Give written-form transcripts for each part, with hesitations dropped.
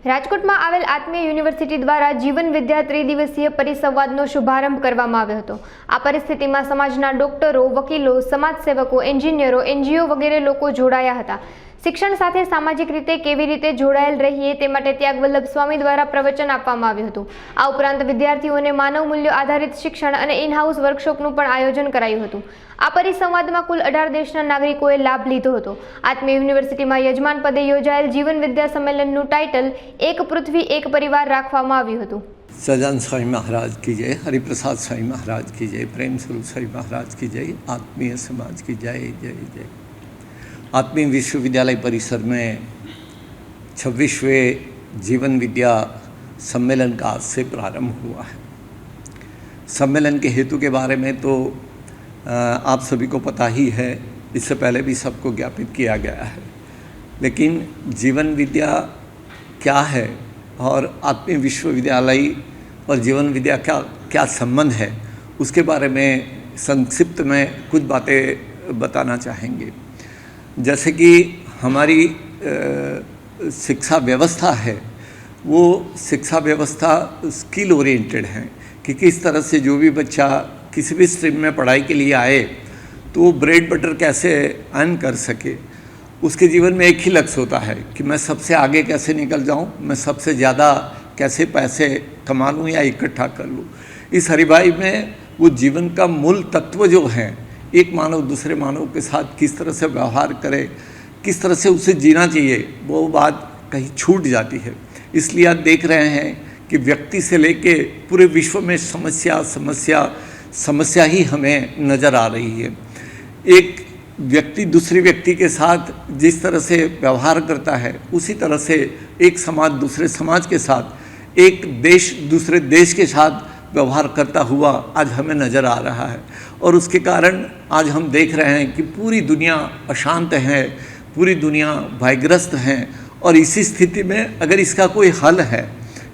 રાજકોટમાં આવેલ આત્મીય યુનિવર્સિટી દ્વારા જીવન વિદ્યા ત્રિદિવસીય પરિસંવાદનો શુભારંભ કરવામાં આવ્યો હતો। આ પરિસ્થિતિમાં સમાજના ડોક્ટરો, વકીલો, સમાજસેવકો, એન્જિનિયરો, એનજીઓ વગેરે લોકો જોડાયા હતા। શિક્ષણ સાથે સામાજિક રીતે કેવી રીતે જોડાયેલ રહીએ તે માટે ત્યાગવલ્લભ સ્વામી દ્વારા પ્રવચન આપવામાં આવ્યું હતું। આ ઉપરાંત વિદ્યાર્થીઓને માનવ મૂલ્યો આધારિત શિક્ષણ અને ઇન હાઉસ વર્કશોપનું પણ આયોજન કરાયું હતું। આ પરિસંવાદમાં કુલ 18 દેશના નાગરિકોએ લાભ લીધો હતો। આત્મીય યુનિવર્સિટીમાં યજમાન પદે યોજાયેલ જીવન વિદ્યા સંમેલનનું ટાઇટલ એક પૃથ્વી એક પરિવાર રાખવામાં આવ્યું હતું। सजान स्वामी महाराज की जय, हरिप्रसाद स्वामी महाराज की जय, प्रेम स्वरूप स्वामी महाराज की जय, आत्मीय समाज की जय जय जय। आत्मीय विश्वविद्यालय परिसर में 26वें जीवन विद्या सम्मेलन का आज से प्रारंभ हुआ है। सम्मेलन के हेतु के बारे में तो आप सभी को पता ही है, इससे पहले भी सबको ज्ञापित किया गया है। लेकिन जीवन विद्या क्या है और आत्मीय विश्वविद्यालय और जीवन विद्या का क्या संबंध है, उसके बारे में संक्षिप्त में कुछ बातें बताना चाहेंगे। जैसे कि हमारी शिक्षा व्यवस्था है, वो शिक्षा व्यवस्था स्किल ओरिएंटेड है कि किस तरह से जो भी बच्चा किसी भी स्ट्रीम में पढ़ाई के लिए आए तो वो ब्रेड बटर कैसे अर्न कर सके। उसके जीवन में एक ही लक्ष्य होता है कि मैं सबसे आगे कैसे निकल जाऊं, मैं सबसे ज़्यादा कैसे पैसे कमा लूँ या इकट्ठा कर लूँ। इस हरिभाई में वो जीवन का मूल तत्व जो है, एक मानव दूसरे मानव के साथ किस तरह से व्यवहार करे, किस तरह से उसे जीना चाहिए, वो बात कहीं छूट जाती है। इसलिए आप देख रहे हैं कि व्यक्ति से लेके पूरे विश्व में समस्या समस्या समस्या ही हमें नज़र आ रही है। एक व्यक्ति दूसरे व्यक्ति के साथ जिस तरह से व्यवहार करता है, उसी तरह से एक समाज दूसरे समाज के साथ, एक देश दूसरे देश के साथ व्यवहार करता हुआ आज हमें नज़र आ रहा है। और उसके कारण आज हम देख रहे हैं कि पूरी दुनिया अशांत है, पूरी दुनिया भयग्रस्त है। और इसी स्थिति में अगर इसका कोई हल है,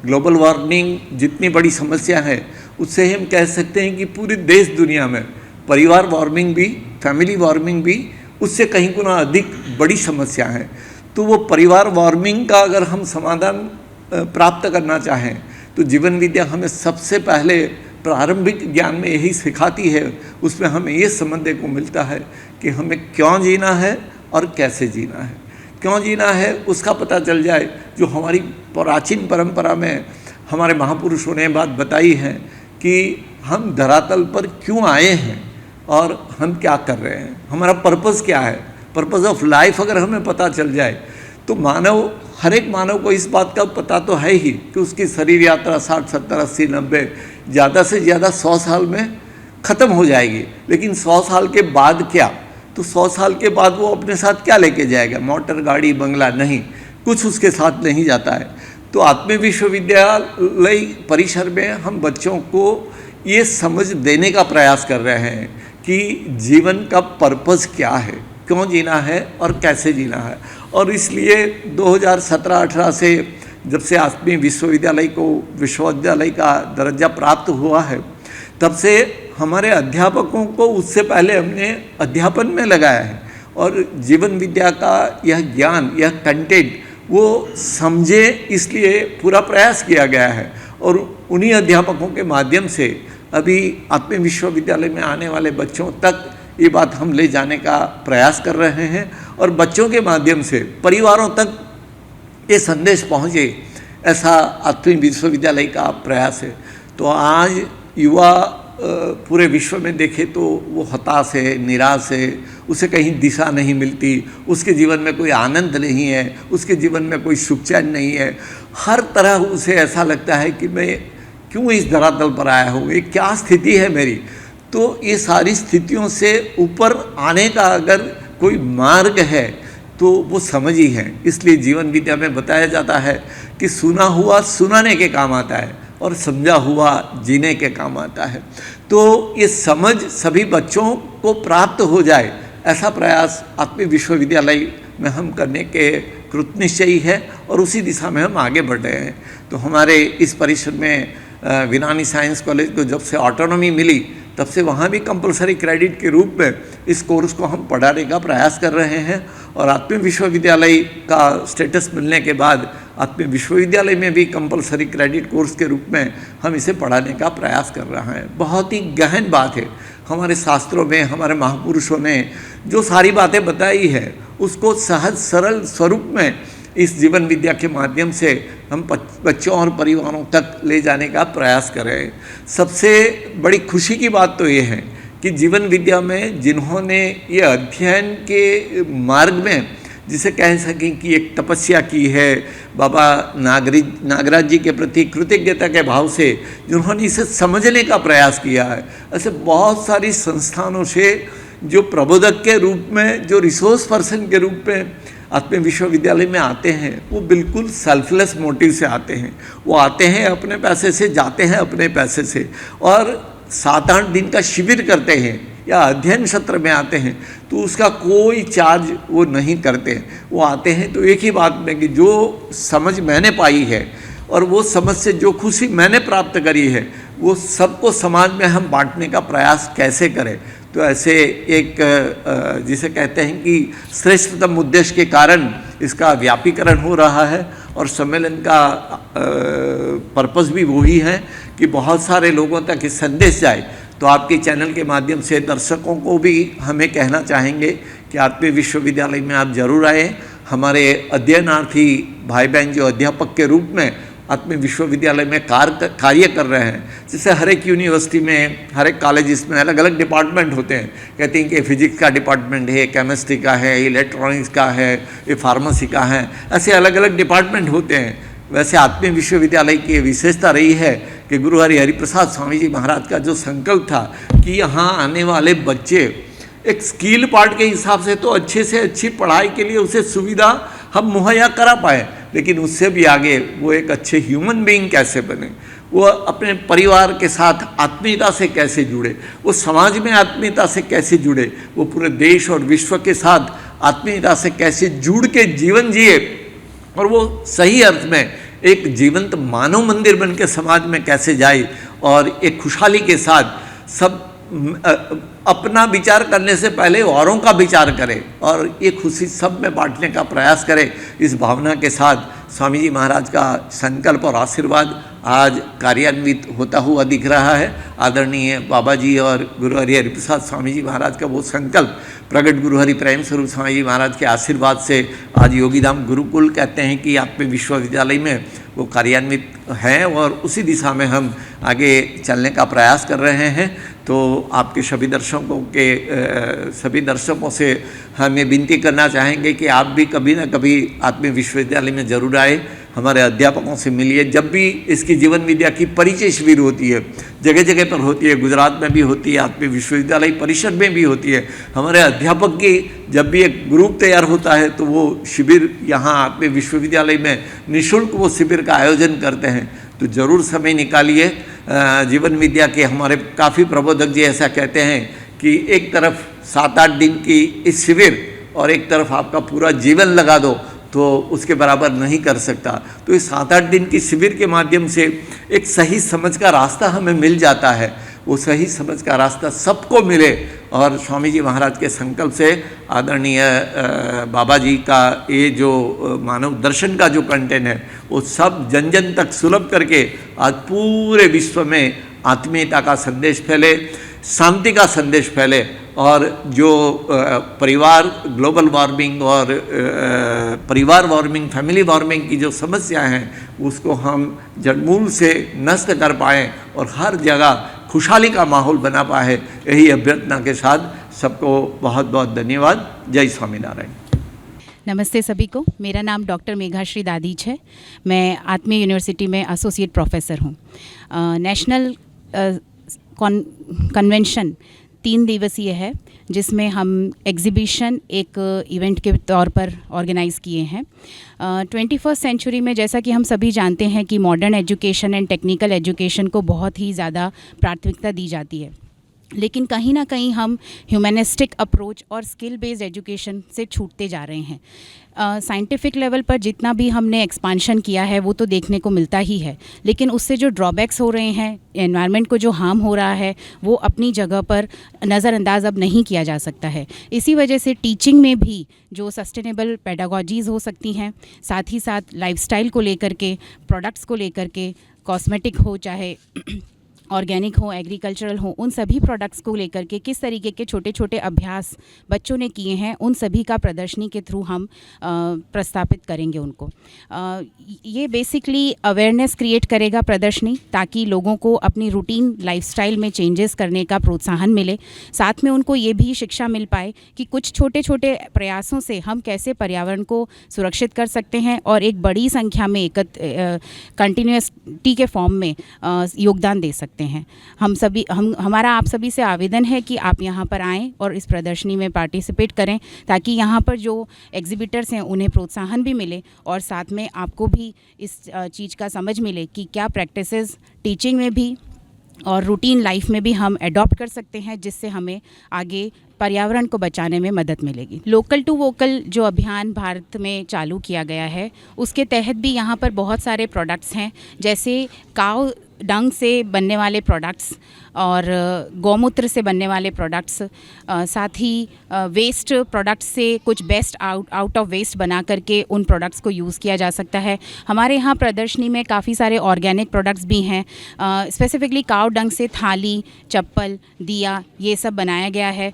ग्लोबल वार्मिंग जितनी बड़ी समस्या है, उससे हम कह सकते हैं कि पूरी देश दुनिया में परिवार वार्मिंग भी, फैमिली वार्मिंग भी उससे कहीं गुना अधिक बड़ी समस्या है। तो वो परिवार वार्मिंग का अगर हम समाधान प्राप्त करना चाहें तो जीवन विद्या हमें सबसे पहले प्रारंभिक ज्ञान में यही सिखाती है। उसमें हमें ये समझने को मिलता है कि हमें क्यों जीना है और कैसे जीना है। क्यों जीना है उसका पता चल जाए, जो हमारी प्राचीन परंपरा में हमारे महापुरुषों ने बात बताई है कि हम धरातल पर क्यों आए हैं और हम क्या कर रहे हैं, हमारा पर्पज़ क्या है, पर्पज़ ऑफ लाइफ अगर हमें पता चल जाए तो मानव, हर एक मानव को इस बात का पता तो है ही कि उसकी शरीर यात्रा 60, 70, 80, 90 ज़्यादा से ज़्यादा 100 साल में ख़त्म हो जाएगी। लेकिन 100 साल के बाद क्या, तो 100 साल के बाद वो अपने साथ क्या लेके जाएगा, मोटर गाड़ी बंगला नहीं, कुछ उसके साथ नहीं जाता है। तो आत्मीय विश्वविद्यालय परिसर में हम बच्चों को ये समझ देने का प्रयास कर रहे हैं कि जीवन का पर्पज़ क्या है, क्यों जीना है और कैसे जीना है। और इसलिए 2017-18 से जब से आत्मीय विश्वविद्यालय को विश्वविद्यालय का दर्जा प्राप्त हुआ है, तब से हमारे अध्यापकों को उससे पहले हमने अध्यापन में लगाया है। और जीवन विद्या का यह ज्ञान, यह कंटेंट वो समझे, इसलिए पूरा प्रयास किया गया है। और उन्हीं अध्यापकों के माध्यम से अभी आत्मीय विश्वविद्यालय में आने वाले बच्चों तक ये बात हम ले जाने का प्रयास कर रहे हैं और बच्चों के माध्यम से परिवारों तक ये संदेश पहुँचे, ऐसा आत्मीय विश्वविद्यालय का प्रयास है। तो आज युवा पूरे विश्व में देखे तो वो हताश है, निराश है, उसे कहीं दिशा नहीं मिलती, उसके जीवन में कोई आनंद नहीं है, उसके जीवन में कोई सुख चैन नहीं है। हर तरह उसे ऐसा लगता है कि मैं क्यों इस धरातल पर आया हूँ, ये क्या स्थिति है मेरी। तो ये सारी स्थितियों से ऊपर आने का अगर कोई मार्ग है तो वो समझ ही है। इसलिए जीवन विद्या में बताया जाता है कि सुना हुआ सुनाने के काम आता है और समझा हुआ जीने के काम आता है। तो ये समझ सभी बच्चों को प्राप्त हो जाए, ऐसा प्रयास आत्मीय विश्वविद्यालय में हम करने के कृतनिश्चयी है और उसी दिशा में हम आगे बढ़ रहे हैं। तो हमारे इस परिसर में विनानी साइंस कॉलेज को जब से ऑटोनॉमी मिली तब से वहाँ भी कंपलसरी क्रेडिट के रूप में इस कोर्स को हम पढ़ाने का प्रयास कर रहे हैं। और आत्मीय विश्वविद्यालय का स्टेटस मिलने के बाद आत्मीय विश्वविद्यालय में भी कंपलसरी क्रेडिट कोर्स के रूप में हम इसे पढ़ाने का प्रयास कर रहे हैं। बहुत ही गहन बात है। हमारे शास्त्रों में हमारे महापुरुषों ने जो सारी बातें बताई है उसको सहज सरल स्वरूप में इस जीवन विद्या के माध्यम से हम बच्चों और परिवारों तक ले जाने का प्रयास करें। सबसे बड़ी खुशी की बात तो ये है कि जीवन विद्या में जिन्होंने ये अध्ययन के मार्ग में जिसे कह सकें कि एक तपस्या की है, बाबा नागराज जी के प्रति कृतज्ञता के भाव से जिन्होंने इसे समझने का प्रयास किया है, ऐसे बहुत सारी संस्थानों से जो प्रबोधक के रूप में, जो रिसोर्स पर्सन के रूप में आत्मीय विश्वविद्यालय में आते हैं, वो बिल्कुल सेल्फलेस मोटिव से आते हैं। वो आते हैं अपने पैसे से, जाते हैं अपने पैसे से, और 7-8 दिन का शिविर करते हैं या अध्ययन सत्र में आते हैं तो उसका कोई चार्ज वो नहीं करते हैं। वो आते हैं तो एक ही बात में कि जो समझ मैंने पाई है और वो समझ से जो खुशी मैंने प्राप्त करी है वो सबको समाज में हम बांटने का प्रयास कैसे करें। तो ऐसे एक जिसे कहते हैं कि श्रेष्ठतम उद्देश्य के कारण इसका व्यापीकरण हो रहा है। और सम्मेलन का पर्पस भी वही है कि बहुत सारे लोगों तक ये संदेश जाए। तो आपके चैनल के माध्यम से दर्शकों को भी हमें कहना चाहेंगे कि आत्मीय विश्वविद्यालय में आप जरूर आए। हमारे अध्ययनार्थी भाई बहन जो अध्यापक के रूप में आत्मीय विश्वविद्यालय में कार्य कर रहे हैं, जैसे हर एक यूनिवर्सिटी में, हर एक कॉलेज में अलग अलग डिपार्टमेंट होते हैं। कहते हैं कि फिजिक्स का डिपार्टमेंट है, केमिस्ट्री का है, इलेक्ट्रॉनिक्स का है, ये फार्मेसी का है, ऐसे अलग अलग डिपार्टमेंट होते हैं। वैसे आत्मीय विश्वविद्यालय की विशेषता रही है कि गुरु हरिप्रसाद स्वामी जी महाराज का जो संकल्प था कि यहाँ आने वाले बच्चे एक स्किल पार्ट के हिसाब से तो अच्छे से अच्छी पढ़ाई के लिए उसे सुविधा हम मुहैया करा पाए, लेकिन उससे भी आगे वो एक अच्छे ह्यूमन बीइंग कैसे बने, वो अपने परिवार के साथ आत्मीयता से कैसे जुड़े, वो समाज में आत्मीयता से कैसे जुड़े, वो पूरे देश और विश्व के साथ आत्मीयता से कैसे जुड़ के जीवन जिए, और वो सही अर्थ में एक जीवंत मानव मंदिर बन के समाज में कैसे जाए, और एक खुशहाली के साथ सब अपना विचार करने से पहले औरों का विचार करें और ये खुशी सब में बांटने का प्रयास करें। इस भावना के साथ स्वामी जी महाराज का संकल्प और आशीर्वाद आज कार्यान्वित होता हुआ दिख रहा है। आदरणीय बाबा जी और गुरु हरिप्रसाद स्वामी जी महाराज का वो संकल्प प्रगट गुरु हरि प्रेम स्वरूप स्वामी जी महाराज के आशीर्वाद से आज योगीधाम गुरुकुल कहते हैं कि आत्मीय विश्वविद्यालय में वो कार्यान्वित हैं, और उसी दिशा में हम आगे चलने का प्रयास कर रहे हैं। तो आपके सभी दर्शकों से हम ये विनती करना चाहेंगे कि आप भी कभी ना कभी आत्मीय विश्वविद्यालय में जरूर आए, हमारे अध्यापकों से मिलिए। जब भी इसकी जीवन विद्या की परिचय शिविर होती है, जगह जगह पर होती है, गुजरात में भी होती है, आत्मीय विश्वविद्यालय परिषद में भी होती है। हमारे अध्यापक की जब भी एक ग्रुप तैयार होता है तो वो शिविर यहाँ आत्मीय विश्वविद्यालय में निःशुल्क वो शिविर का आयोजन करते हैं। तो ज़रूर समय निकालिए। जीवन विद्या के हमारे काफ़ी प्रबोधक जी ऐसा कहते हैं कि एक तरफ 7-8 दिन की इस शिविर और एक तरफ आपका पूरा जीवन लगा दो तो उसके बराबर नहीं कर सकता। तो इस 7-8 दिन की शिविर के माध्यम से एक सही समझ का रास्ता हमें मिल जाता है। वो सही समझ का रास्ता सबको मिले, और स्वामी जी महाराज के संकल्प से आदरणीय बाबा जी का ये जो मानव दर्शन का जो कंटेंट है वो सब जन जन तक सुलभ करके आज पूरे विश्व में आत्मीयता का संदेश फैले, शांति का संदेश फैले, और जो परिवार ग्लोबल वार्मिंग और परिवार वार्मिंग, फैमिली वार्मिंग की जो समस्याएं हैं उसको हम जड़मूल से नष्ट कर पाएँ और हर जगह खुशहाली का माहौल बना पाए। यही अभ्यर्थना के साथ सबको बहुत बहुत धन्यवाद। जय स्वामीनारायण। नमस्ते सभी को। मेरा नाम डॉक्टर मेघाश्री दादीज है। मैं आत्मीय यूनिवर्सिटी में एसोसिएट प्रोफेसर हूँ। नेशनल कन्वेंशन 3 दिवसीय है जिसमें हम एग्ज़िबिशन एक इवेंट के तौर पर ऑर्गेनाइज़ किए हैं। 21st सेंचुरी में जैसा कि हम सभी जानते हैं कि modern education and technical education को बहुत ही ज़्यादा प्राथमिकता दी जाती है। लेकिन कहीं ना कहीं हम ह्यूमनिस्टिक अप्रोच और स्किल बेस्ड एजुकेशन से छूटते जा रहे हैं। साइंटिफिक लेवल पर जितना भी हमने एक्सपांशन किया है वो तो देखने को मिलता ही है, लेकिन उससे जो ड्रॉबैक्स हो रहे हैं, एनवायरनमेंट को जो हार्म हो रहा है, वो अपनी जगह पर नज़रअंदाज अब नहीं किया जा सकता है। इसी वजह से टीचिंग में भी जो सस्टेनेबल पेडागोजीज़ हो सकती हैं, साथ ही साथ लाइफस्टाइल को लेकर के, प्रोडक्ट्स को लेकर के, कॉस्मेटिक हो चाहे ऑर्गेनिक हो, एग्रीकल्चरल हो, उन सभी प्रोडक्ट्स को लेकर के किस तरीके के छोटे छोटे अभ्यास बच्चों ने किए हैं, उन सभी का प्रदर्शनी के थ्रू हम प्रस्तापित करेंगे उनको। ये बेसिकली अवेयरनेस क्रिएट करेगा प्रदर्शनी, ताकि लोगों को अपनी रूटीन लाइफस्टाइल में चेंजेस करने का प्रोत्साहन मिले। साथ में उनको ये भी शिक्षा मिल पाए कि कुछ छोटे छोटे प्रयासों से हम कैसे पर्यावरण को सुरक्षित कर सकते हैं और एक बड़ी संख्या में कंटिन्यूअसटी के फॉर्म में योगदान दे सकते हैं। हमारा आप सभी से आवेदन है कि आप यहाँ पर आएँ और इस प्रदर्शनी में पार्टिसिपेट करें, ताकि यहाँ पर जो एग्जिबिटर्स हैं उन्हें प्रोत्साहन भी मिले और साथ में आपको भी इस चीज़ का समझ मिले कि क्या प्रैक्टिसेस टीचिंग में भी और रूटीन लाइफ में भी हम अडॉप्ट कर सकते हैं, जिससे हमें आगे पर्यावरण को बचाने में मदद मिलेगी। लोकल टू वोकल जो अभियान भारत में चालू किया गया है, उसके तहत भी यहाँ पर बहुत सारे प्रोडक्ट्स हैं, जैसे काऊ डंग से बनने वाले प्रोडक्ट्स और गौमूत्र से बनने वाले प्रोडक्ट्स, साथ ही वेस्ट प्रोडक्ट्स से कुछ बेस्ट आउट ऑफ वेस्ट बना करके उन प्रोडक्ट्स को यूज़ किया जा सकता है। हमारे यहाँ प्रदर्शनी में काफ़ी सारे ऑर्गेनिक प्रोडक्ट्स भी हैं। स्पेसिफिकली काऊ डंग से थाली, चप्पल, दिया, ये सब बनाया गया है।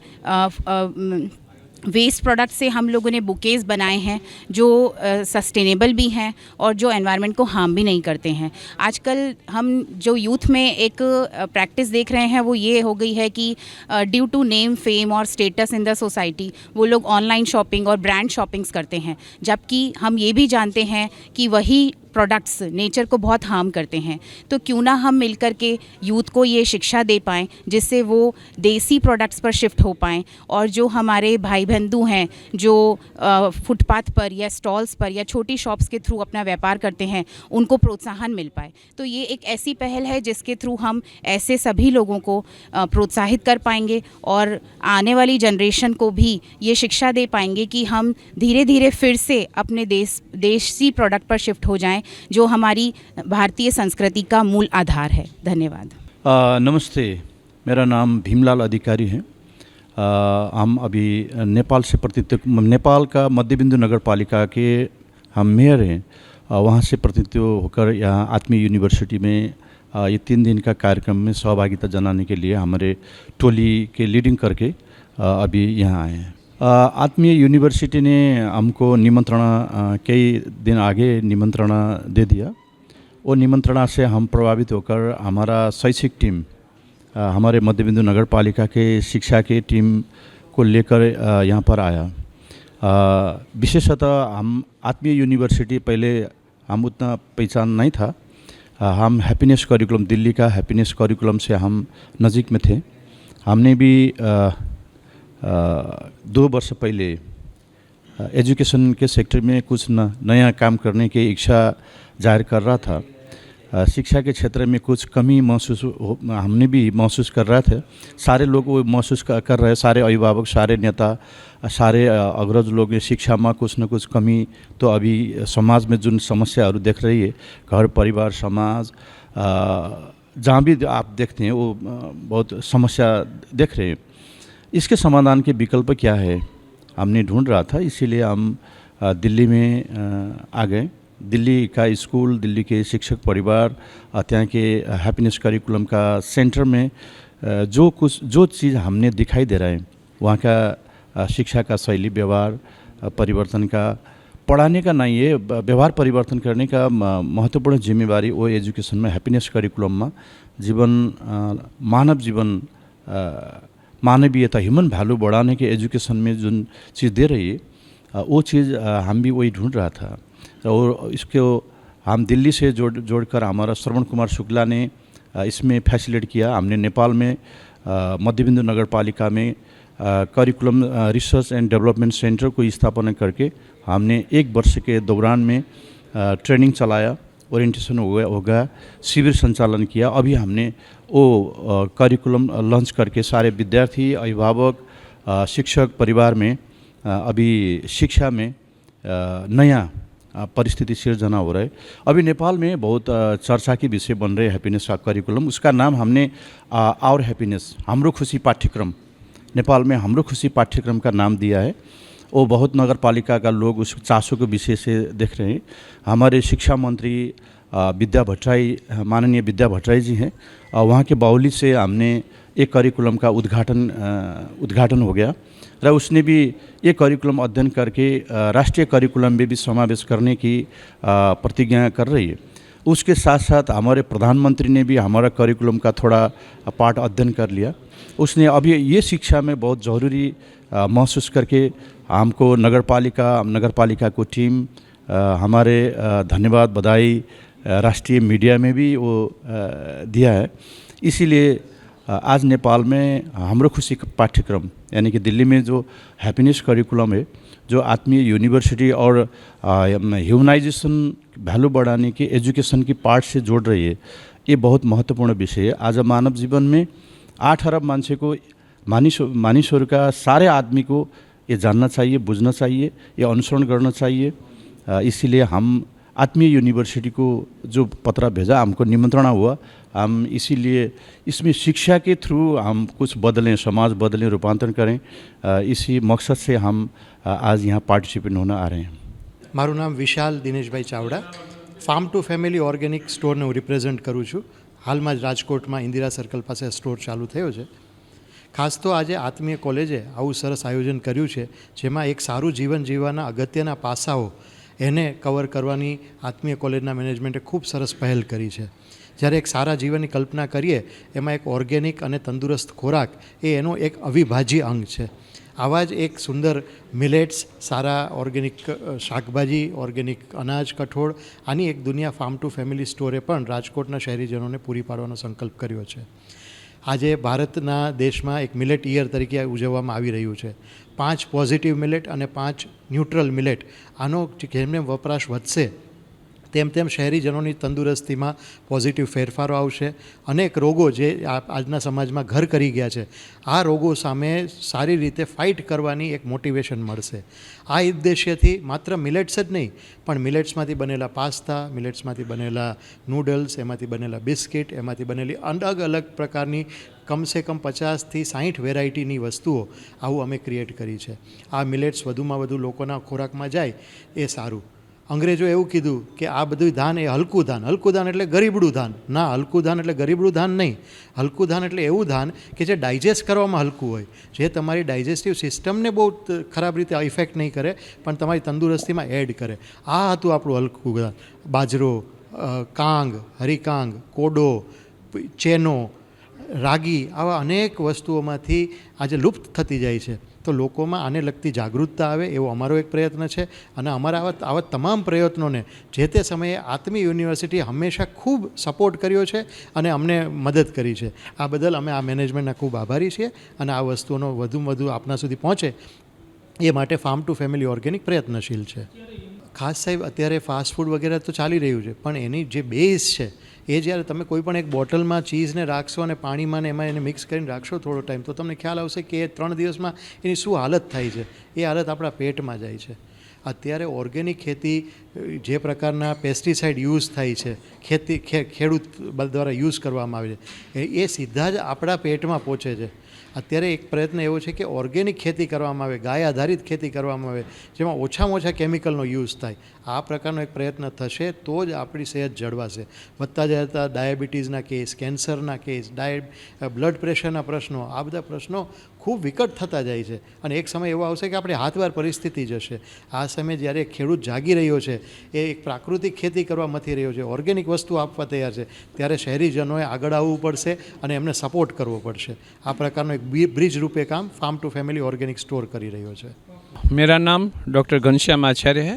वेस्ट प्रोडक्ट से हम लोगों ने बुकेज़ बनाए हैं जो सस्टेनेबल भी हैं और जो एनवायरनमेंट को हार्म भी नहीं करते हैं। आजकल हम जो यूथ में एक प्रैक्टिस देख रहे हैं वो ये हो गई है कि ड्यू टू नेम, फेम और स्टेटस इन द सोसाइटी वो लोग ऑनलाइन शॉपिंग और ब्रांड शॉपिंग्स करते हैं, जबकि हम ये भी जानते हैं कि वही प्रोडक्ट्स नेचर को बहुत हार्म करते हैं। तो क्यों ना हम मिलकर के यूथ को ये शिक्षा दे पाएँ, जिससे वो देसी प्रोडक्ट्स पर शिफ्ट हो पाएँ और जो हमारे भाई बंधु हैं जो फुटपाथ पर या स्टॉल्स पर या छोटी शॉप्स के थ्रू अपना व्यापार करते हैं, उनको प्रोत्साहन मिल पाए। तो ये एक ऐसी पहल है जिसके थ्रू हम ऐसे सभी लोगों को प्रोत्साहित कर पाएंगे और आने वाली जनरेशन को भी ये शिक्षा दे पाएंगे कि हम धीरे धीरे फिर से अपने देसी प्रोडक्ट पर शिफ्ट हो जाएं, जो हमारी भारतीय संस्कृति का मूल आधार है। धन्यवाद। नमस्ते, मेरा नाम भीमलाल अधिकारी है। हम अभी नेपाल का मध्यबिंदु नगर पालिका के हम मेयर हैं। वहाँ से प्रतिनिधित्व होकर यहाँ आत्मीय यूनिवर्सिटी में ये 3 दिन का कार्यक्रम में सहभागिता जनाने के लिए हमारे टोली के लीडिंग करके अभी यहाँ आए हैं। आत्मीय यूनिवर्सिटी ने हमको निमंत्रण कई दिन आगे निमंत्रण दे दिया। वो निमंत्रणा से हम प्रभावित होकर हमारा शैक्षिक टीम हमारे मध्यबिंदु नगर पालिका के शिक्षा के टीम को लेकर यहाँ पर आया। विशेषतः हम आत्मीय यूनिवर्सिटी पहले हम उतना पहचान नहीं था। हम हैप्पीनेस करिकुलम, दिल्ली का हैप्पीनेस करिकुलम से हम नज़दीक में थे। हमने भी 2 वर्ष पहले एजुकेशन के सेक्टर में कुछ नया काम करने की इच्छा जाहिर कर रहा था। शिक्षा के क्षेत्र में कुछ कमी हमने भी महसूस कर रहे थे। सारे लोग वो महसूस कर रहे, सारे अभिभावक, सारे नेता, सारे अग्रज लोग शिक्षा में कुछ न कुछ कमी तो अभी समाज में जो समस्याहरू देख रही है, घर परिवार समाज जहाँ भी आप देखते हैं वो बहुत समस्या देख रहे हैं। इसके समाधान के विकल्प क्या है हमने ढूंढ रहा था, इसीलिए हम दिल्ली में आ गए। दिल्ली का स्कूल, दिल्ली के शिक्षक परिवार, ત્યાં के हैप्पीनेस करिकुलम का सेंटर में जो चीज़ हमने दिखाई दे रहा है, वहाँ का शिक्षा का शैली, व्यवहार परिवर्तन का, पढ़ाने का नहीं है, व्यवहार परिवर्तन करने का महत्वपूर्ण जिम्मेवारी वो एजुकेशन में हैप्पीनेस करिकुलम में जीवन मानव जीवन मानवीयता ह्यूमन वैल्यू बढ़ाने के एजुकेशन में जो चीज़ दे रही है वो चीज़ हम भी वही ढूंढ रहा था। और इसको हम दिल्ली से जोड़कर हमारा श्रवण कुमार शुक्ला ने इसमें फैसिलिटेट किया। हमने नेपाल में मध्यबिंदु नगर पालिका में curriculum research and development centre को स्थापना करके हमने 1 वर्ष के दौरान में ट्रेनिंग चलाया। ओरिएंटेशन होगा, शिविर संचालन किया। अभी हमने वो करिकुलम लॉन्च करके सारे विद्यार्थी, अभिभावक, शिक्षक परिवार में अभी शिक्षा में नया परिस्थिति सिर्जना हो रहा है। अभी नेपाल में बहुत चर्चा की विषय बन रहे हैप्पीनेस का करिकुलम, उसका नाम हमने आवर हैप्पीनेस, हाम्रो खुशी पाठ्यक्रम, नेपाल में हाम्रो खुशी पाठ्यक्रम का नाम दिया है। वो बहुत नगर पालिका का लोग उस चासों के विषय से देख रहे हैं। हमारे शिक्षा मंत्री विद्या भट्टराई, माननीय विद्या भट्टराई जी हैं, वहाँ के बाहुली से हमने एक करिकुलम का उद्घाटन हो गया र उसने भी ये करिकुलम अध्ययन करके राष्ट्रीय करिकुलम में भी समावेश करने की प्रतिज्ञा कर रही है। उसके साथ साथ हमारे प्रधानमंत्री ने भी हमारा करिकुलम का थोड़ा पार्ट अध्ययन कर लिया। उसने अभी ये शिक्षा में बहुत ज़रूरी महसूस करके हमको नगरपालिका को टीम हमारे धन्यवाद बधाई राष्ट्रीय मीडिया में भी वो दिया है। इसीलिए आज नेपाल में हाम्रो खुशी पाठ्यक्रम यानी कि दिल्ली में जो हैप्पीनेस करिकुलम है, जो आत्मीय यूनिवर्सिटी और ह्यूमनाइजेशन वैल्यू बढ़ाने की एजुकेशन की पार्ट से जोड़ रही है, ये बहुत महत्वपूर्ण विषय है। आज मानव जीवन में 8 अरब मान्छेको मानिसहरूका सारे आदमी को ये जानना चाहिए, बुझना चाहिए, ये अनुसरण करना चाहिए। इसीलिए हम आत्मीय यूनिवर्सिटी को जो पत्र भेजा, हमको निमंत्रणा हुआ, हम इसीलिए इसमें शिक्षा के थ्रू हम कुछ बदलें, समाज बदलें, रूपांतरण करें, इसी मकसद से हम आज यहाँ पार्टिसिपेट होना आ रहे हैं। મારું નામ Vishal Dineshbhai Chavda, farm to family organic સ્ટોરને હું રિપ્રેઝેન્ટ કરું છું। હાલમાં જ રાજકોટમાં ઇન્દિરા સર્કલ પાસે સ્ટોર ચાલુ થયો છે। ખાસ તો આજે આત્મીય કોલેજે આવું સરસ આયોજન કર્યું છે, જેમાં એક સારું જીવન જીવવાના અગત્યના પાસાઓ એને કવર કરવાની આત્મીય કોલેજના મેનેજમેન્ટે ખૂબ સરસ પહેલ કરી છે। જ્યારે એક સારા જીવનની કલ્પના કરીએ, એમાં એક ઓર્ગેનિક અને તંદુરસ્ત ખોરાક એ એનો એક અવિભાજ્ય અંગ છે। આવા જ એક સુંદર મિલેટ્સ, સારા ઓર્ગેનિક શાકભાજી, ઓર્ગેનિક અનાજ, કઠોળ, આની એક દુનિયા ફાર્મ ટુ ફેમિલી સ્ટોરે પણ રાજકોટના શહેરીજનોને પૂરી પાડવાનો સંકલ્પ કર્યો છે। આજે ભારતના દેશમાં એક મિલેટ ઈયર તરીકે ઉજવવામાં આવી રહ્યું છે। 5 પોઝિટિવ મિલેટ અને 5 ન્યુટ્રલ મિલેટ, આનો જેમ જેમ વપરાશ વધશે તેમ તેમ શહેરીજનોની તંદુરસ્તીમાં પોઝિટિવ ફેરફારો આવશે। અનેક રોગો જે આજના સમાજમાં ઘર કરી ગયા છે, આ રોગો સામે સારી રીતે ફાઇટ કરવાની એક મોટિવેશન મળશે। આ ઉદ્દેશ્યથી માત્ર મિલેટ્સ જ નહીં, પણ મિલેટ્સમાંથી બનેલા પાસ્તા, મિલેટ્સમાંથી બનેલા નૂડલ્સ, એમાંથી બનેલા બિસ્કિટ, એમાંથી બનેલી અલગ અલગ પ્રકારની કમસે કમ 50થી 60 વેરાયટીની વસ્તુઓ આવું અમે ક્રિએટ કરી છે। આ મિલેટ્સ વધુમાં વધુ લોકોના ખોરાકમાં જાય એ સારું। અંગ્રેજો એવું કીધું કે આ બધું ધાન એ હલકું ધાન, હલકું ધાન એટલે ગરીબડું ધાન ના, હલકું ધાન એટલે ગરીબડું ધાન નહીં। હલકું ધાન એટલે એવું ધાન કે જે ડાયજેસ્ટ કરવામાં હલકું હોય, જે તમારી ડાયજેસ્ટિવ સિસ્ટમને બહુ ખરાબ રીતે ઇફેક્ટ નહીં કરે, પણ તમારી તંદુરસ્તીમાં એડ કરે। આ હતું આપણું હલકું ધાન। બાજરો, કાંગ, હરિકાંગ, કોડો, ચેનો, રાગી, આવા અનેક વસ્તુઓમાંથી આજે લુપ્ત થતી જાય છે। તો લોકોમાં આને લગતી જાગૃતતા આવે એવો અમારો એક પ્રયત્ન છે। અને અમારા આવા તમામ પ્રયત્નોને જે તે સમયે આત્મી યુનિવર્સિટી હંમેશા ખૂબ સપોર્ટ કર્યો છે અને અમને મદદ કરી છે। આ બદલ અમે આ મેનેજમેન્ટના ખૂબ આભારી છીએ અને આ વસ્તુઓનો વધુમાં વધુ આપના સુધી પહોંચે એ માટે ફાર્મ ટુ ફેમિલી ઓર્ગેનિક પ્રયત્નશીલ છે। ખાસ સાહેબ, અત્યારે ફાસ્ટ ફૂડ વગેરે તો ચાલી રહ્યું છે, પણ એની જે બેઝ છે એ જ્યારે તમે કોઈ પણ એક બોટલમાં ચીઝને રાખશો અને પાણીમાં ને એમાં એને મિક્સ કરીને રાખશો થોડો ટાઈમ, તો તમને ખ્યાલ આવશે કે એ 3 દિવસમાં એની શું હાલત થાય છે। એ હાલત આપણા પેટમાં જાય છે। અત્યારે ઓર્ગેનિક ખેતી જે પ્રકારના પેસ્ટિસાઇડ યુઝ થાય છે, ખેડૂત દ્વારા યુઝ કરવામાં આવે છે, એ સીધા જ આપણા પેટમાં પહોંચે છે। અત્યારે એક પ્રયત્ન એવો છે કે ઓર્ગેનિક ખેતી કરવામાં આવે, ગાય આધારિત ખેતી કરવામાં આવે, જેમાં ઓછામાં ઓછા કેમિકલનો યુઝ થાય। આ પ્રકારનો એક પ્રયત્ન થશે તો જ આપણી સેહત જળવાશે। વધતા જતા ડાયાબિટીસના કેસ, કેન્સરના કેસ, બ્લડ પ્રેશરના પ્રશ્નો, આ બધા પ્રશ્નો ખૂબ વિકટ થતા જાય છે અને એક સમય એવો આવશે કે આપણી હાથવાર પરિસ્થિતિ જશે। આ સમયે જ્યારે ખેડૂત જાગી રહ્યો છે, એ એક પ્રાકૃતિક ખેતી કરવા મથી રહ્યો છે, ઓર્ગેનિક વસ્તુ આપવા તૈયાર છે, ત્યારે શહેરીજનોએ આગળ આવવું પડશે અને એમને સપોર્ટ કરવો પડશે। આ પ્રકારનો એક ब्रिज रूपे काम farm to family organic store करी रह्यो छे। मेरा नाम डॉक्टर घनश्याम आचार्य है।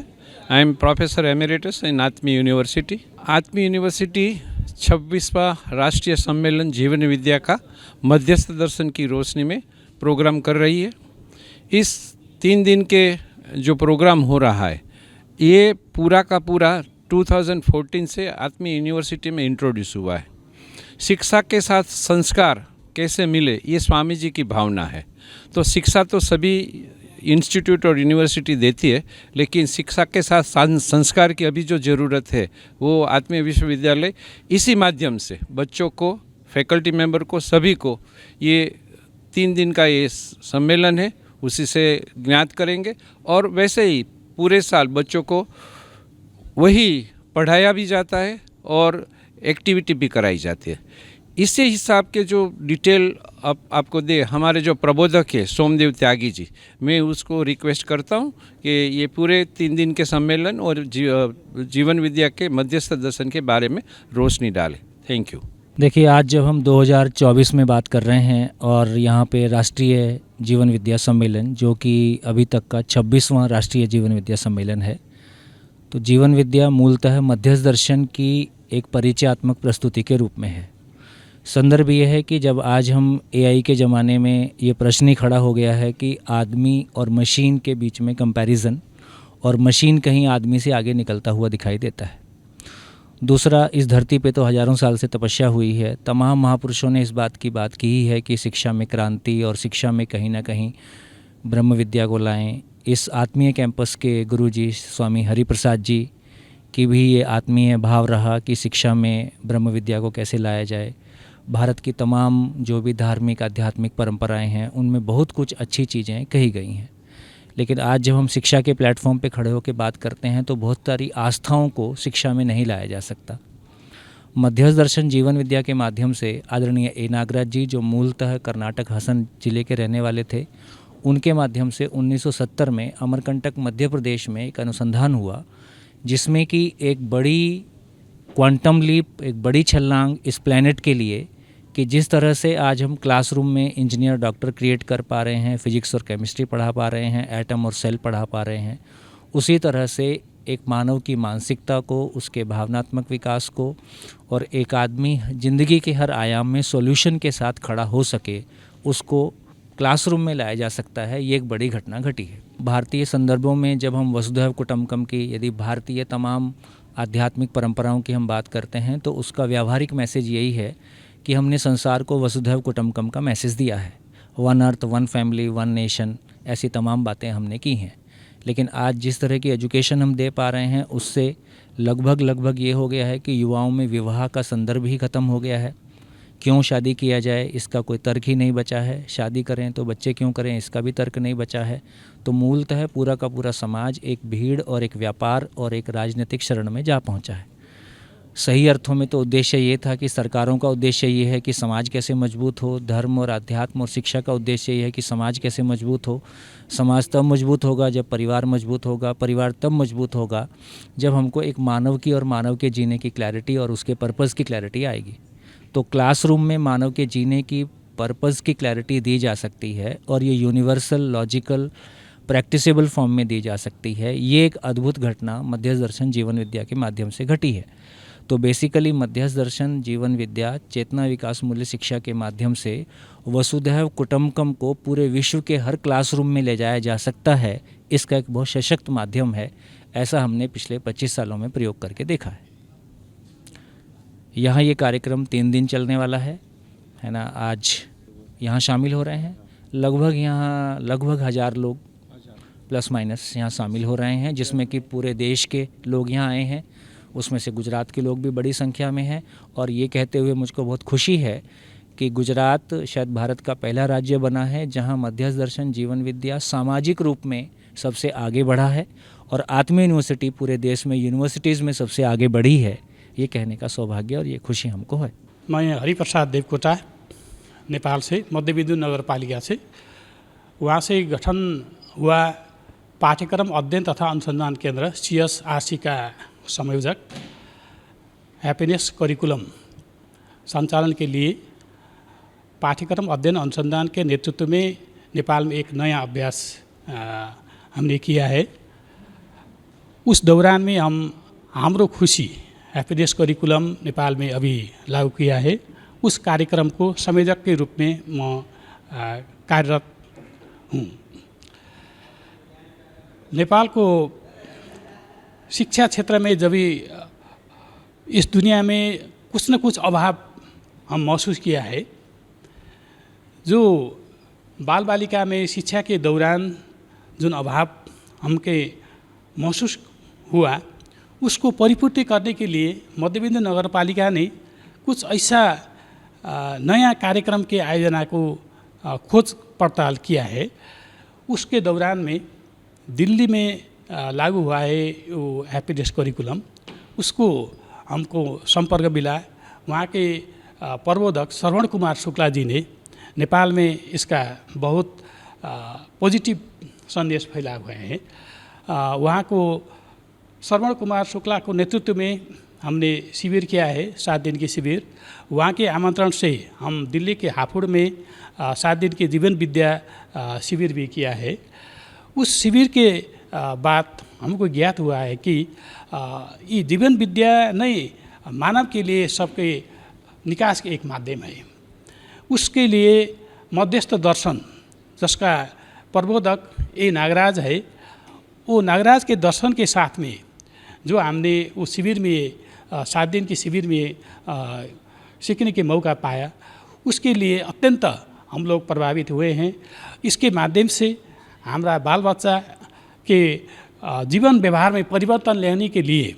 I am professor emeritus in Atmiya university. Atmiya university 26वां राष्ट्रीय सम्मेलन जीवन विद्या का मध्यस्थ दर्शन की रोशनी में प्रोग्राम कर रही है। इस 3 दिन के जो प्रोग्राम हो रहा है, ये पूरा का पूरा 2014 से आत्मीय यूनिवर्सिटी में इंट्रोड्यूस हुआ है। शिक्षा के साथ संस्कार कैसे मिले, ये स्वामी जी की भावना है। तो शिक्षा तो सभी इंस्टीट्यूट और यूनिवर्सिटी देती है, लेकिन शिक्षा के साथ संस्कार की अभी जो ज़रूरत है वो आत्मीय विश्वविद्यालय इसी माध्यम से बच्चों को, फैकल्टी मेंबर को, सभी को ये 3 दिन का ये सम्मेलन है उसी से ज्ञात करेंगे। और वैसे ही पूरे साल बच्चों को वही पढ़ाया भी जाता है और एक्टिविटी भी कराई जाती है। इसी हिसाब के जो डिटेल आपको दे हमारे जो प्रबोधक है सोमदेव त्यागी जी, मैं उसको रिक्वेस्ट करता हूँ कि ये पूरे 3 दिन के सम्मेलन और जीवन विद्या के मध्यस्थ दर्शन के बारे में रोशनी डालें। Thank you. देखिए, आज जब हम 2024 में बात कर रहे हैं और यहाँ पे राष्ट्रीय जीवन विद्या सम्मेलन, जो कि अभी तक का 26वां राष्ट्रीय जीवन विद्या सम्मेलन है, तो जीवन विद्या मूलतः मध्यस्थ दर्शन की एक परिचयात्मक प्रस्तुति के रूप में है। संदर्भ ये है कि जब आज हम एआई के ज़माने में ये प्रश्न ही खड़ा हो गया है कि आदमी और मशीन के बीच में कंपैरिजन, और मशीन कहीं आदमी से आगे निकलता हुआ दिखाई देता है। दूसरा, इस धरती पे तो हज़ारों साल से तपस्या हुई है। तमाम महापुरुषों ने इस बात की ही है कि शिक्षा में क्रांति और शिक्षा में कहीं ना कहीं ब्रह्म विद्या को लाएं। इस आत्मीय कैंपस के गुरुजी स्वामी हरिप्रसाद जी की भी ये आत्मीय भाव रहा कि शिक्षा में ब्रह्म विद्या को कैसे लाया जाए। भारत की तमाम जो भी धार्मिक आध्यात्मिक परंपराएं हैं उनमें बहुत कुछ अच्छी चीज़ें कही गई हैं। लेकिन आज जब हम शिक्षा के प्लेटफॉर्म पे खड़े होकर बात करते हैं तो बहुत सारी आस्थाओं को शिक्षा में नहीं लाया जा सकता। मध्यस्थ दर्शन जीवन विद्या के माध्यम से आदरणीय ए नागराज जी, जो मूलतः कर्नाटक हसन जिले के रहने वाले थे, उनके माध्यम से 1970 में अमरकंटक मध्य प्रदेश में एक अनुसंधान हुआ जिसमें कि एक बड़ी क्वांटम लीप, एक बड़ी छलांग इस प्लैनेट के लिए, कि जिस तरह से आज हम क्लासरूम में इंजीनियर डॉक्टर क्रिएट कर पा रहे हैं, फिजिक्स और केमिस्ट्री पढ़ा पा रहे हैं, एटम और सेल पढ़ा पा रहे हैं, उसी तरह से एक मानव की मानसिकता को, उसके भावनात्मक विकास को, और एक आदमी ज़िंदगी के हर आयाम में सॉल्यूशन के साथ खड़ा हो सके, उसको क्लासरूम में लाया जा सकता है। ये एक बड़ी घटना घटी है। भारतीय संदर्भों में जब हम वसुधैव कुटुम्बकम की, यदि भारतीय तमाम आध्यात्मिक परंपराओं की हम बात करते हैं तो उसका व्यावहारिक मैसेज यही है कि हमने संसार को वसुधैव कुटुम्बकम का मैसेज दिया है। 1 अर्थ, 1 फैमिली, 1 नेशन, ऐसी तमाम बातें हमने की हैं। लेकिन आज जिस तरह की एजुकेशन हम दे पा रहे हैं उससे लगभग ये हो गया है कि युवाओं में विवाह का संदर्भ ही ख़त्म हो गया है। क्यों शादी किया जाए इसका कोई तर्क ही नहीं बचा है। शादी करें तो बच्चे क्यों करें इसका भी तर्क नहीं बचा है। तो मूलतः पूरा का पूरा समाज एक भीड़ और एक व्यापार और एक राजनीतिक शरण में जा पहुंचा है। सही अर्थों में तो उद्देश्य ये था कि सरकारों का उद्देश्य ये है कि समाज कैसे मजबूत हो, धर्म और अध्यात्म और शिक्षा का उद्देश्य ये है कि समाज कैसे मजबूत हो। समाज तब मजबूत होगा जब परिवार मजबूत होगा, परिवार तब मजबूत होगा जब हमको एक मानव की और मानव के जीने की क्लैरिटी और उसके पर्पज़ की क्लैरिटी आएगी। तो क्लासरूम में मानव के जीने की पर्पज़ की क्लैरिटी दी जा सकती है और ये यूनिवर्सल, लॉजिकल, प्रैक्टिसेबल फॉर्म में दी जा सकती है। ये एक अद्भुत घटना मध्यस्थ दर्शन जीवन विद्या के माध्यम से घटी है। तो बेसिकली मध्यस्थ दर्शन जीवन विद्या चेतना विकास मूल्य शिक्षा के माध्यम से वसुधैव कुटुम्बकम को पूरे विश्व के हर क्लासरूम में ले जाया जा सकता है। इसका एक बहुत सशक्त माध्यम है। ऐसा हमने पिछले 25 सालों में प्रयोग करके देखा है। यहाँ ये कार्यक्रम 3 दिन चलने वाला है ना। आज यहाँ शामिल हो रहे हैं लगभग 1000 लोग प्लस माइनस यहाँ शामिल हो रहे हैं, जिसमें कि पूरे देश के लोग यहाँ आए हैं। उसमें से गुजरात के लोग भी बड़ी संख्या में हैं। और ये कहते हुए मुझको बहुत खुशी है कि गुजरात शायद भारत का पहला राज्य बना है जहाँ मध्यस्थ दर्शन जीवन विद्या सामाजिक रूप में सबसे आगे बढ़ा है और आत्मीय यूनिवर्सिटी पूरे देश में यूनिवर्सिटीज़ में सबसे आगे बढ़ी है। ये कहने का सौभाग्य और ये खुशी हमको है। मैं हरिप्रसाद देवकोटा नेपाल से, मध्य विदुर नगर पालिका से, वहाँ से गठन हुआ पाठ्यक्रम अध्ययन तथा अनुसंधान केंद्र CSRC का संयोजक हैप्पीनेस करिकुलम संचालन के लिए पाठ्यक्रम अध्ययन अनुसंधान के नेतृत्व में नेपाल में एक नया अभ्यास हमने किया है। उस दौरान में हाम्रो खुशी हैप्पीनेस करिकुलम नेपाल में अभी लागू किया है। उस कार्यक्रम को संयोजक के रूप में म कार्यरत हूँ। नेपाल को शिक्षा क्षेत्र में जब भी इस दुनिया में कुछ न कुछ अभाव हम महसूस किया है। जो बाल बालिका में शिक्षा के दौरान जुन अभाव हमके महसूस हुआ, उसको परिपूर्ति करने के लिए मध्यबिंदु नगर पालिका ने कुछ ऐसा नया कार्यक्रम के आयोजना को खोज पड़ताल किया है। उसके दौरान में दिल्ली में लागू हुआ है वो हैप्पीनेस करिकुलम, उसको हमको संपर्क मिला। वहाँ के प्रबोधक श्रवण कुमार शुक्ला जी ने नेपाल में इसका बहुत पॉजिटिव संदेश फैलाए हुए हैं। वहाँ को श्रवण कुमार शुक्ला को नेतृत्व में हमने शिविर किया है, 7 दिन की शिविर। वहाँ के आमंत्रण से हम दिल्ली के हापुड़ में 7 दिन के जीवन विद्या शिविर भी किया है। उस शिविर के बाद हमको ज्ञात हुआ है कि ये जीवन विद्या नहीं मानव के लिए सबके निकास के एक माध्यम है। उसके लिए मध्यस्थ दर्शन जिसका प्रबोधक ए नागराज है, वो नागराज के दर्शन के साथ में जो हमने उस शिविर में 7 दिन की शिविर में सीखने के मौका पाया, उसके लिए अत्यंत हम लोग प्रभावित हुए हैं। इसके माध्यम से हमारा बाल बच्चा के जीवन व्यवहार में परिवर्तन लाने के लिए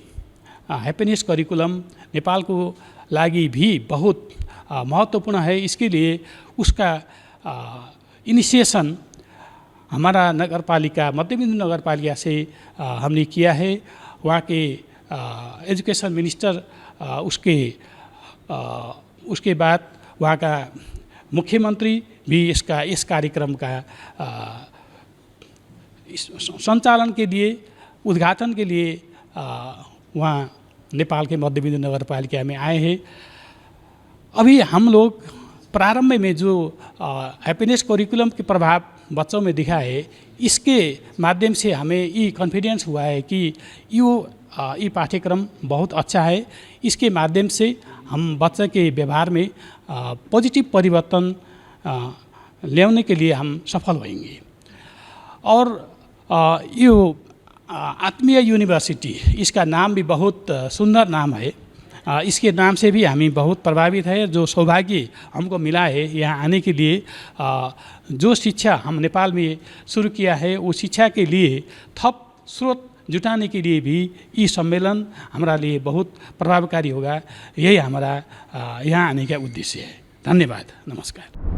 हैप्पीनेस करिकुलम नेपाल को लागि भी बहुत महत्वपूर्ण है। इसके लिए उसका इनिशिएशन हमारा नगरपालिका मध्यबिंदु नगरपालिका से हमने किया है। वहाँ के एजुकेशन मिनिस्टर उसके बाद वहाँ का मुख्यमंत्री भी इस कार्यक्रम का संचालन के लिए, उद्घाटन के लिए वहाँ नेपाल के मध्यबिंदु नगरपालिका में आए हैं। अभी हम लोग प्रारंभ में जो हैप्पीनेस करिकुलम के प्रभाव बच्चों में दिखा है, इसके माध्यम से हमें ये कॉन्फिडेंस हुआ है कि ये पाठ्यक्रम बहुत अच्छा है। इसके माध्यम से हम बच्चे के व्यवहार में पॉजिटिव परिवर्तन ल्याउने के लिए हम सफल होंगे। और यो आत्मीय यूनिवर्सिटी, इसका नाम भी बहुत सुंदर नाम है। इसके नाम से भी हम बहुत प्रभावित है। जो सौभाग्य हमको मिला है यहाँ आने के लिए, जो शिक्षा हम नेपाल में शुरू किया है, वो शिक्षा के लिए थप स्रोत जुटाने के लिए भी ये सम्मेलन हमारा लिए बहुत प्रभावकारी होगा। यही हमारा यहाँ आने का उद्देश्य है। धन्यवाद, नमस्कार।